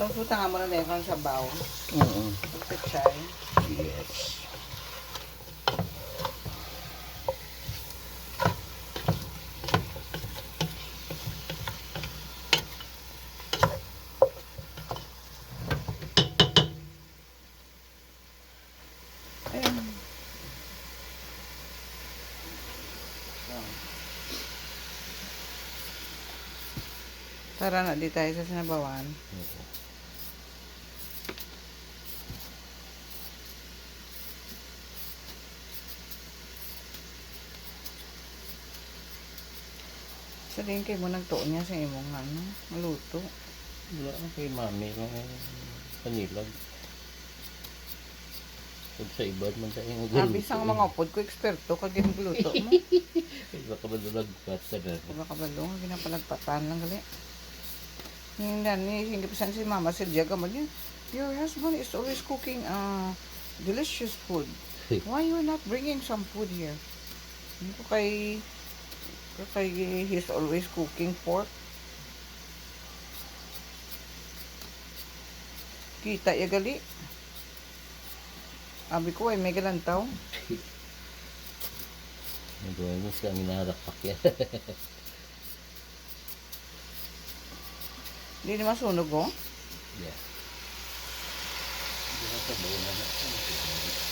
Tapos utang mo na din kang sabaw. Pagkachay. Yes. Ayun. Tara na, di tayo sa sinabawan. Sabihin kayo mo nagtuon niya sa imong ano, maluto. Wala na kay mami lang kanilag. Kung sa iba man sa iyong guluto. Abis ang mga upod ko, eksperto kag ginagluto mo. Baka madalagpat ka na. Baka balong, ginapalagpatan lang gali. Hindi, hindi pasan si Mama Silvia gamon yun. Your husband is always cooking delicious food. Why you not bringing some food here? Hindi ko kay he's always cooking pork. Kita ya gali. Abi ko ay may galantaw. Nagawin mo siya ang inarapak yan. Hindi naman sunog oh. Yeah. Hindi na sa buwan na.